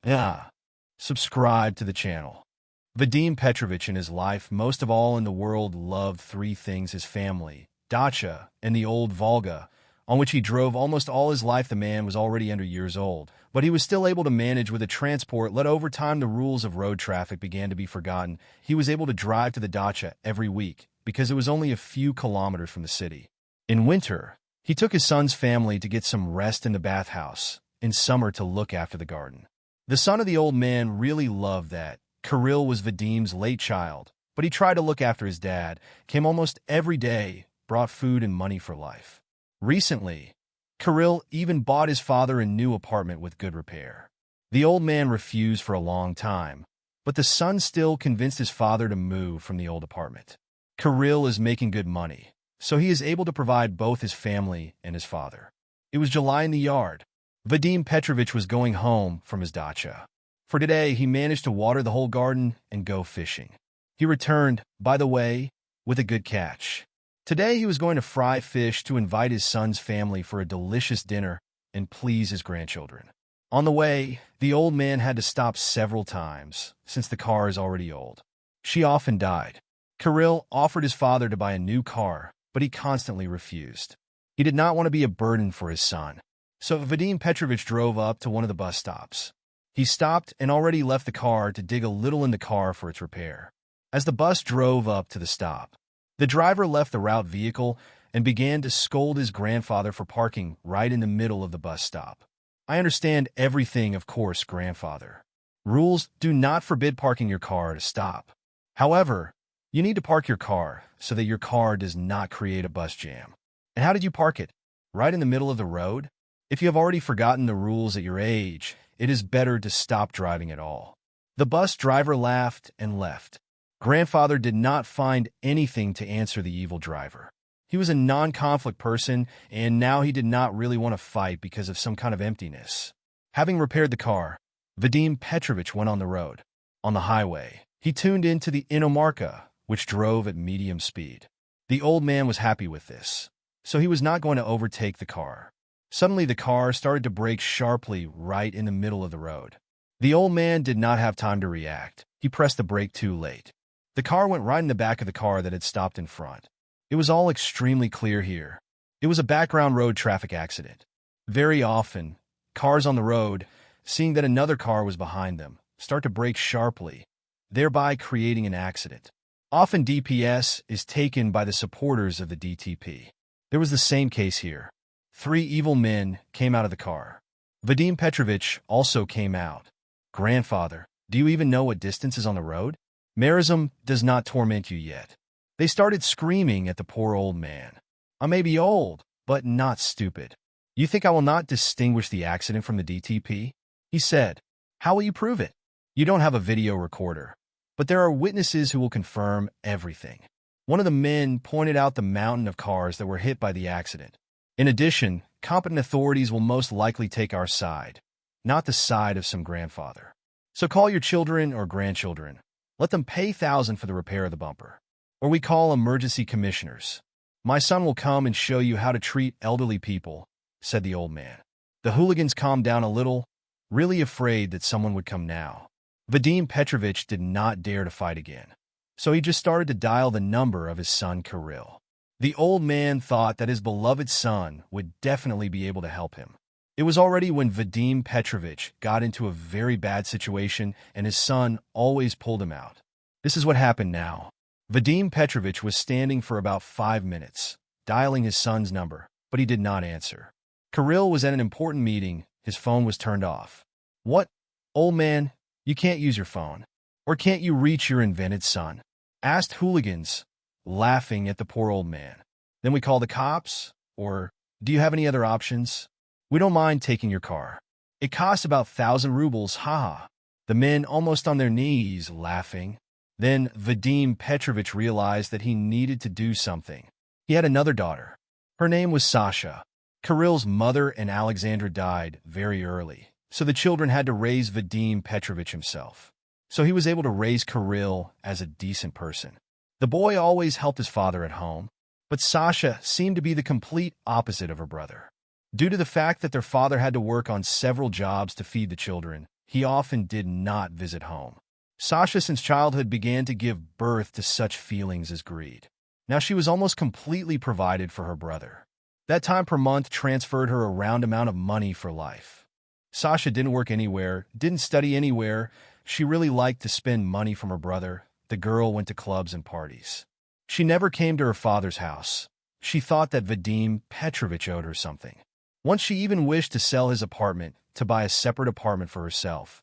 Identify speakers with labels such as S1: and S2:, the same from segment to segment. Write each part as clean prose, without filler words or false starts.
S1: Yeah. Subscribe to the channel. Vadim Petrovich in his life, most of all in the world, loved three things: his family, dacha, and the old Volga, on which he drove almost all his life. The man was already under years old, but he was still able to manage with a transport. Let over time, the rules of road traffic began to be forgotten. He was able to drive to the dacha every week because it was only a few kilometers from the city. In winter, he took his son's family to get some rest in the bathhouse, in summer to look after the garden. The son of the old man really loved that. Kirill was Vadim's late child, but he tried to look after his dad, came almost every day, brought food and money for life. Recently, Kirill even bought his father a new apartment with good repair. The old man refused for a long time, but the son still convinced his father to move from the old apartment. Kirill is making good money, so he is able to provide both his family and his father. It was July in the yard. Vadim Petrovich was going home from his dacha. For today, he managed to water the whole garden and go fishing. He returned, by the way, with a good catch. Today, he was going to fry fish to invite his son's family for a delicious dinner and please his grandchildren. On the way, the old man had to stop several times, since the car is already old. She often died. Kirill offered his father to buy a new car, but he constantly refused. He did not want to be a burden for his son. So Vadim Petrovich drove up to one of the bus stops. He stopped and already left the car to dig a little in the car for its repair. As the bus drove up to the stop, the driver left the route vehicle and began to scold his grandfather for parking right in the middle of the bus stop. I understand everything, of course, grandfather. Rules do not forbid parking your car at a stop. However, you need to park your car so that your car does not create a bus jam. And how did you park it? Right in the middle of the road? If you have already forgotten the rules at your age, it is better to stop driving at all. The bus driver laughed and left. Grandfather did not find anything to answer the evil driver. He was a non-conflict person, and now he did not really want to fight because of some kind of emptiness. Having repaired the car, Vadim Petrovich went on the road. On the highway, he tuned into the Inomarka, which drove at medium speed. The old man was happy with this, so he was not going to overtake the car. Suddenly, the car started to brake sharply right in the middle of the road. The old man did not have time to react. He pressed the brake too late. The car went right in the back of the car that had stopped in front. It was all extremely clear here. It was a background road traffic accident. Very often, cars on the road, seeing that another car was behind them, start to brake sharply, thereby creating an accident. Often DPS is taken by the supporters of the DTP. There was the same case here. Three evil men came out of the car. Vadim Petrovich also came out. Grandfather, do you even know what distance is on the road? Marism does not torment you yet. They started screaming at the poor old man. I may be old, but not stupid. You think I will not distinguish the accident from the DTP? He said. How will you prove it? You don't have a video recorder, but there are witnesses who will confirm everything. One of the men pointed out the mountain of cars that were hit by the accident. In addition, competent authorities will most likely take our side, not the side of some grandfather. So call your children or grandchildren. Let them pay $1,000 for the repair of the bumper. Or we call emergency commissioners. My son will come and show you how to treat elderly people, said the old man. The hooligans calmed down a little, really afraid that someone would come now. Vadim Petrovich did not dare to fight again, so he just started to dial the number of his son Kirill. The old man thought that his beloved son would definitely be able to help him. It was already when Vadim Petrovich got into a very bad situation, and his son always pulled him out. This is what happened now. Vadim Petrovich was standing for about 5 minutes, dialing his son's number, but he did not answer. Kirill was at an important meeting. His phone was turned off. What? Old man, you can't use your phone. Or can't you reach your invented son? Asked hooligans, laughing at the poor old man. Then we call the cops? Or do you have any other options? We don't mind taking your car. It costs about 1,000 rubles, haha. The men almost on their knees, laughing. Then Vadim Petrovich realized that he needed to do something. He had another daughter. Her name was Sasha. Kirill's mother and Alexandra died very early, so the children had to raise Vadim Petrovich himself. So he was able to raise Kirill as a decent person. The boy always helped his father at home, but Sasha seemed to be the complete opposite of her brother. Due to the fact that their father had to work on several jobs to feed the children, he often did not visit home. Sasha, since childhood, began to give birth to such feelings as greed. Now she was almost completely provided for her brother. That time per month transferred her a round amount of money for life. Sasha didn't work anywhere, didn't study anywhere. She really liked to spend money from her brother. The girl went to clubs and parties. She never came to her father's house. She thought that Vadim Petrovich owed her something. Once she even wished to sell his apartment to buy a separate apartment for herself.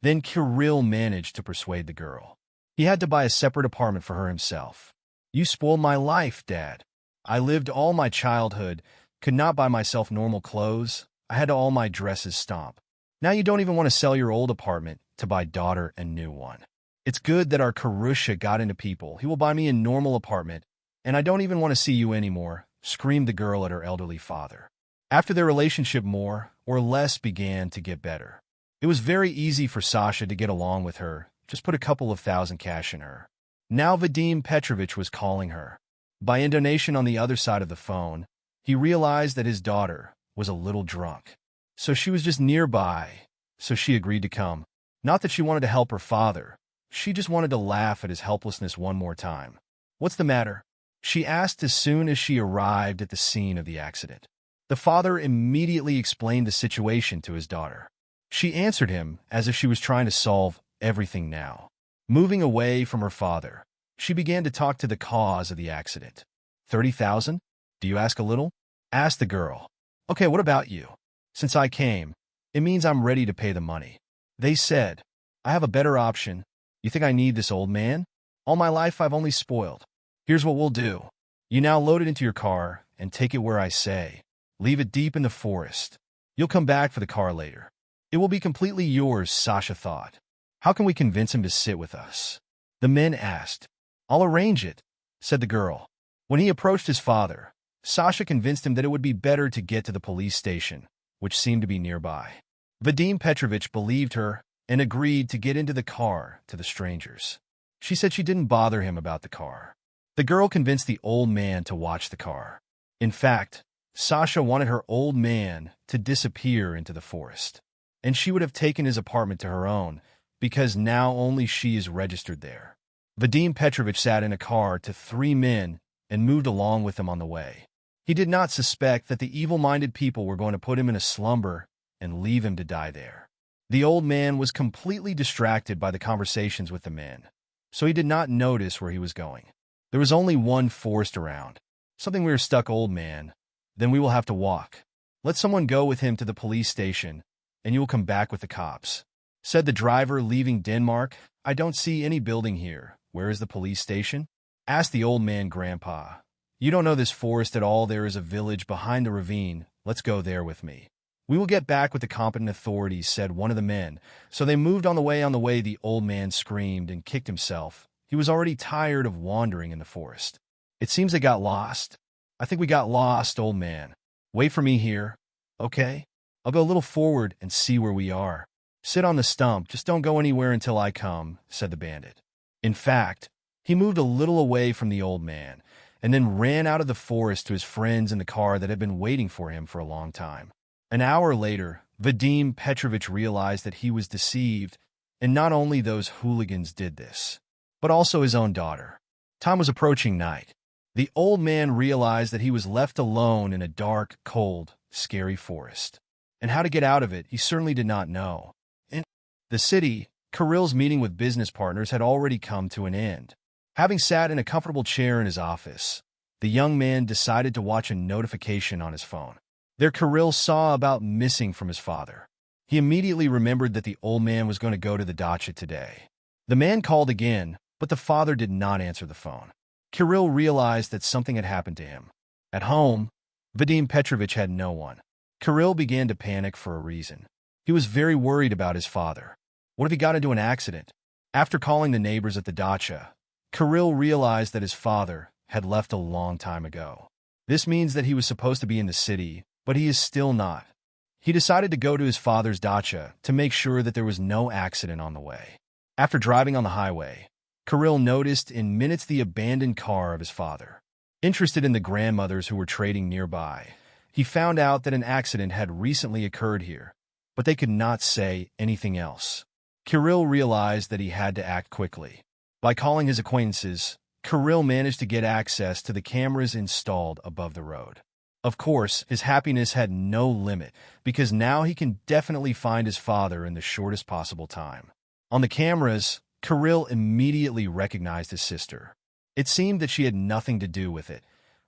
S1: Then Kirill managed to persuade the girl. He had to buy a separate apartment for her himself. "You spoiled my life, Dad. I lived all my childhood, could not buy myself normal clothes. I had all my dresses stomp. Now you don't even want to sell your old apartment to buy daughter a new one. It's good that our Karusha got into people. He will buy me a normal apartment, and I don't even want to see you anymore," screamed the girl at her elderly father. After their relationship more or less began to get better. It was very easy for Sasha to get along with her, just put a couple of thousand cash in her. Now Vadim Petrovich was calling her. By intonation on the other side of the phone, he realized that his daughter was a little drunk. So she was just nearby, so she agreed to come. Not that she wanted to help her father, she just wanted to laugh at his helplessness one more time. "What's the matter?" she asked as soon as she arrived at the scene of the accident. The father immediately explained the situation to his daughter. She answered him as if she was trying to solve everything now. Moving away from her father, she began to talk to the cause of the accident. 30,000? Do you ask a little?" asked the girl. "Okay, what about you? Since I came, it means I'm ready to pay the money." They said, "I have a better option. You think I need this old man? All my life I've only spoiled. Here's what we'll do. You now load it into your car and take it where I say. Leave it deep in the forest. You'll come back for the car later. It will be completely yours," Sasha thought. "How can we convince him to sit with us?" The men asked. "I'll arrange it," said the girl. When he approached his father, Sasha convinced him that it would be better to get to the police station, which seemed to be nearby. Vadim Petrovich believed her and agreed to get into the car to the strangers. She said she didn't bother him about the car. The girl convinced the old man to watch the car. In fact, Sasha wanted her old man to disappear into the forest, and she would have taken his apartment to her own, because now only she is registered there. Vadim Petrovich sat in a car to 3 men and moved along with them on the way. He did not suspect that the evil-minded people were going to put him in a slumber and leave him to die there. The old man was completely distracted by the conversations with the men, so he did not notice where he was going. There was only one forest around. "Something we are stuck, old man. Then we will have to walk. Let someone go with him to the police station, and you will come back with the cops," said the driver, leaving Denmark. "I don't see any building here. Where is the police station?" asked the old man. "Grandpa, you don't know this forest at all. There is a village behind the ravine. Let's go there with me. We will get back with the competent authorities," said one of the men. So they moved on the way. The old man screamed and kicked himself. He was already tired of wandering in the forest. "It seems they got lost. I think we got lost, old man. Wait for me here, okay? I'll go a little forward and see where we are. Sit on the stump, just don't go anywhere until I come," said the bandit. In fact, he moved a little away from the old man, and then ran out of the forest to his friends in the car that had been waiting for him for a long time. An hour later, Vadim Petrovich realized that he was deceived, and not only those hooligans did this, but also his own daughter. Time was approaching night. The old man realized that he was left alone in a dark, cold, scary forest. And how to get out of it, he certainly did not know. In the city, Kirill's meeting with business partners had already come to an end. Having sat in a comfortable chair in his office, the young man decided to watch a notification on his phone. There Kirill saw about missing from his father. He immediately remembered that the old man was going to go to the dacha today. The man called again, but the father did not answer the phone. Kirill realized that something had happened to him. At home, Vadim Petrovich had no one. Kirill began to panic for a reason. He was very worried about his father. What if he got into an accident? After calling the neighbors at the dacha, Kirill realized that his father had left a long time ago. This means that he was supposed to be in the city, but he is still not. He decided to go to his father's dacha to make sure that there was no accident on the way. After driving on the highway, Kirill noticed in minutes the abandoned car of his father. Interested in the grandmothers who were trading nearby, he found out that an accident had recently occurred here. but they could not say anything else. Kirill realized that he had to act quickly. By calling his acquaintances, Kirill managed to get access to the cameras installed above the road. Of course, his happiness had no limit, because now he can definitely find his father in the shortest possible time. On the cameras, Kirill immediately recognized his sister. It seemed that she had nothing to do with it,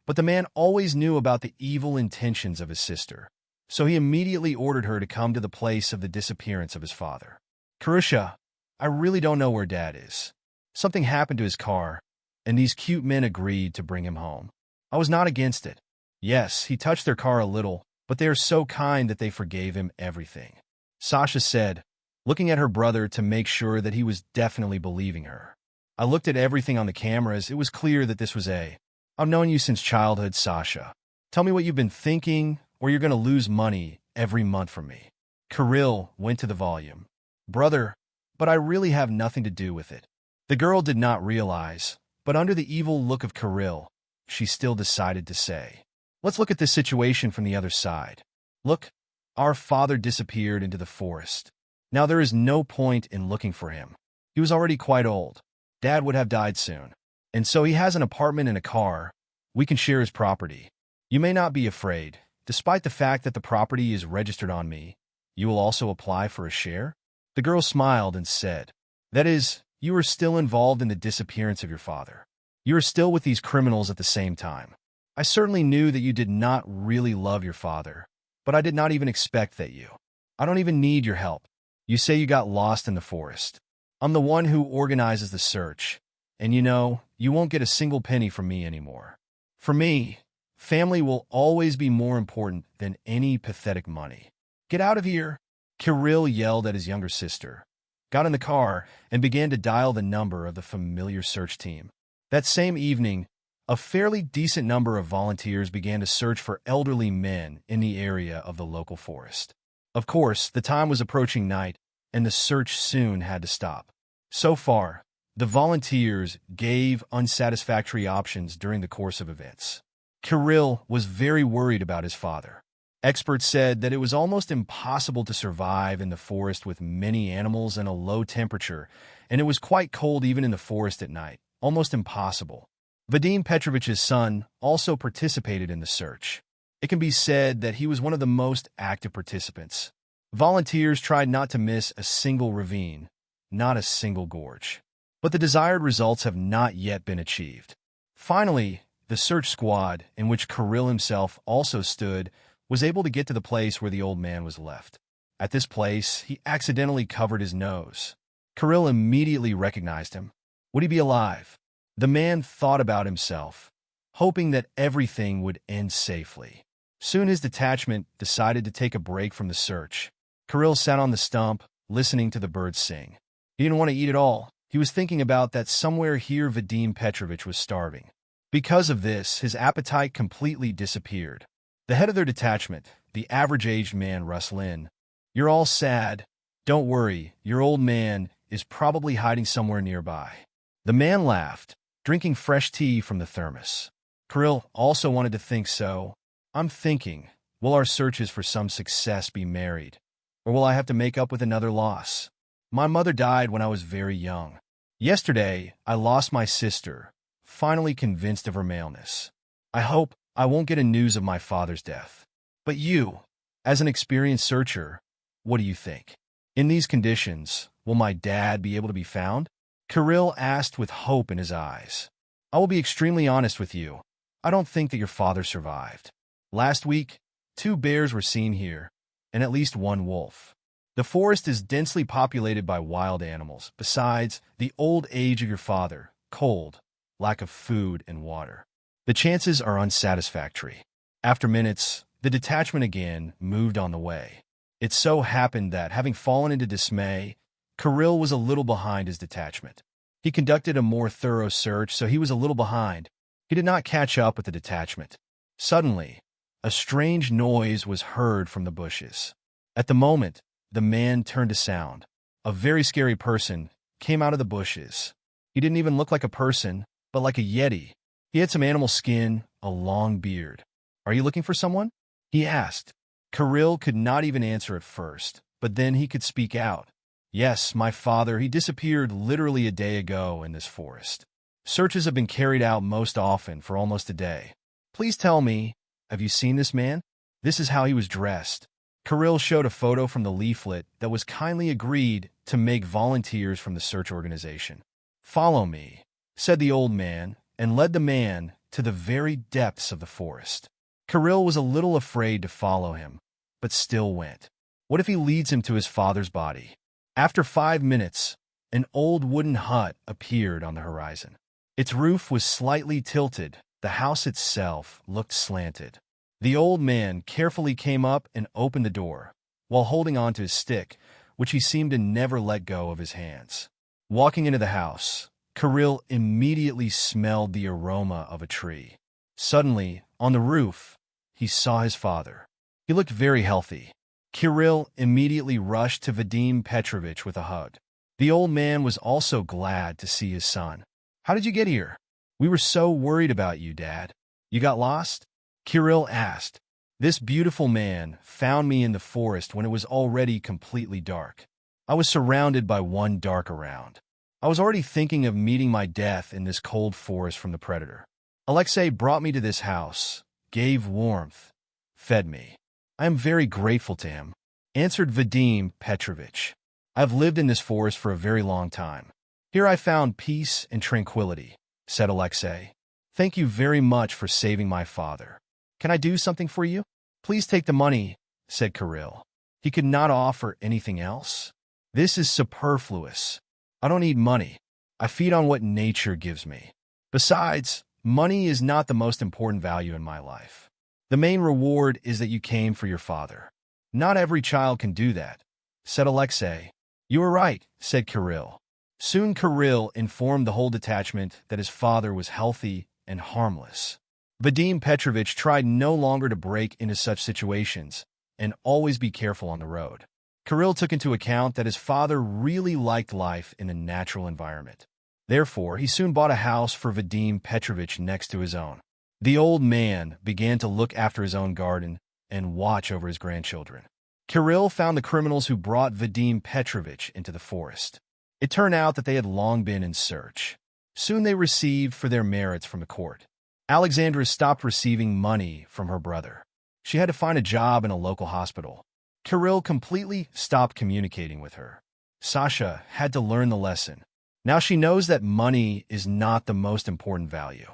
S1: but the man always knew about the evil intentions of his sister, so he immediately ordered her to come to the place of the disappearance of his father. "Karusha, I really don't know where Dad is. Something happened to his car, and these cute men agreed to bring him home. I was not against it. Yes, he touched their car a little, but they are so kind that they forgave him everything," Sasha said, looking at her brother to make sure that he was definitely believing her. "I looked at everything on the cameras. It was clear that this was I've known you since childhood, Sasha. Tell me what you've been thinking, or you're going to lose money every month from me." Kirill went to the volume. "Brother, but I really have nothing to do with it." The girl did not realize, but under the evil look of Kirill, she still decided to say, "Let's look at this situation from the other side. Look, our father disappeared into the forest. Now there is no point in looking for him. He was already quite old. Dad would have died soon. And so he has an apartment and a car. We can share his property. You may not be afraid. Despite the fact that the property is registered on me, you will also apply for a share?" The girl smiled and said, "That is, you are still involved in the disappearance of your father. You are still with these criminals at the same time. I certainly knew that you did not really love your father, but I did not even expect that you. I don't even need your help. You say you got lost in the forest. I'm the one who organizes the search, and you won't get a single penny from me anymore. For me, family will always be more important than any pathetic money. Get out of here," Kirill yelled at his younger sister, got in the car, and began to dial the number of the familiar search team. That same evening, a fairly decent number of volunteers began to search for elderly men in the area of the local forest. Of course, the time was approaching night, and the search soon had to stop. So far, the volunteers gave unsatisfactory options during the course of events. Kirill was very worried about his father. Experts said that it was almost impossible to survive in the forest with many animals and a low temperature, and it was quite cold even in the forest at night, almost impossible. Vadim Petrovich's son also participated in the search. It can be said that he was one of the most active participants. Volunteers tried not to miss a single ravine, not a single gorge. But the desired results have not yet been achieved. Finally, the search squad, in which Kirill himself also stood, was able to get to the place where the old man was left. At this place, he accidentally covered his nose. Kirill immediately recognized him. Would he be alive? The man thought about himself, hoping that everything would end safely. Soon his detachment decided to take a break from the search. Kirill sat on the stump, listening to the birds sing. He didn't want to eat at all. He was thinking about that somewhere here Vadim Petrovich was starving. Because of this, his appetite completely disappeared. The head of their detachment, the average-aged man Ruslin, "You're all sad. Don't worry, your old man is probably hiding somewhere nearby." The man laughed, drinking fresh tea from the thermos. Kirill also wanted to think so. "I'm thinking, will our searches for some success be married? Or will I have to make up with another loss? My mother died when I was very young. Yesterday, I lost my sister, finally convinced of her maleness. I hope I won't get a news of my father's death. But you, as an experienced searcher, what do you think? In these conditions, will my dad be able to be found?" Kirill asked with hope in his eyes. "I will be extremely honest with you. I don't think that your father survived. Last week, 2 bears were seen here, and at least 1 wolf. The forest is densely populated by wild animals. Besides, the old age of your father, cold, lack of food and water. The chances are unsatisfactory." After minutes, the detachment again moved on the way. It so happened that, having fallen into dismay, Kirill was a little behind his detachment. He conducted a more thorough search, so he was a little behind. He did not catch up with the detachment. Suddenly, a strange noise was heard from the bushes. At the moment, the man turned to sound. A very scary person came out of the bushes. He didn't even look like a person, but like a yeti. He had some animal skin, a long beard. "Are you looking for someone?" he asked. Kirill could not even answer at first, but then he could speak out. Yes, my father, he disappeared literally a day ago in this forest. Searches have been carried out most often for almost a day. Please tell me, have you seen this man? This is how he was dressed. Kirill showed a photo from the leaflet that was kindly agreed to make volunteers from the search organization. Follow me, said the old man, and led the man to the very depths of the forest. Kirill was a little afraid to follow him, but still went. What if he leads him to his father's body? After 5 minutes, an old wooden hut appeared on the horizon. Its roof was slightly tilted. The house itself looked slanted. The old man carefully came up and opened the door, while holding onto his stick, which he seemed to never let go of his hands. Walking into the house, Kirill immediately smelled the aroma of a tree. Suddenly, on the roof, he saw his father. He looked very healthy. Kirill immediately rushed to Vadim Petrovich with a hug. The old man was also glad to see his son. How did you get here? We were so worried about you, Dad. You got lost? Kirill asked. This beautiful man found me in the forest when it was already completely dark. I was surrounded by one dark around. I was already thinking of meeting my death in this cold forest from the predator. Alexei brought me to this house, gave warmth, fed me. I am very grateful to him, answered Vadim Petrovich. I have lived in this forest for a very long time. Here I found peace and tranquility, said Alexei. Thank you very much for saving my father. Can I do something for you? Please take the money, said Kirill. He could not offer anything else. This is superfluous. I don't need money. I feed on what nature gives me. Besides, money is not the most important value in my life. The main reward is that you came for your father. Not every child can do that, said Alexei. You are right, said Kirill. Soon Kirill informed the whole detachment that his father was healthy and harmless. Vadim Petrovich tried no longer to break into such situations and always be careful on the road. Kirill took into account that his father really liked life in a natural environment. Therefore, he soon bought a house for Vadim Petrovich next to his own. The old man began to look after his own garden and watch over his grandchildren. Kirill found the criminals who brought Vadim Petrovich into the forest. It turned out that they had long been in search. Soon they received for their merits from the court. Alexandra stopped receiving money from her brother. She had to find a job in a local hospital. Kirill completely stopped communicating with her. Sasha had to learn the lesson. Now she knows that money is not the most important value.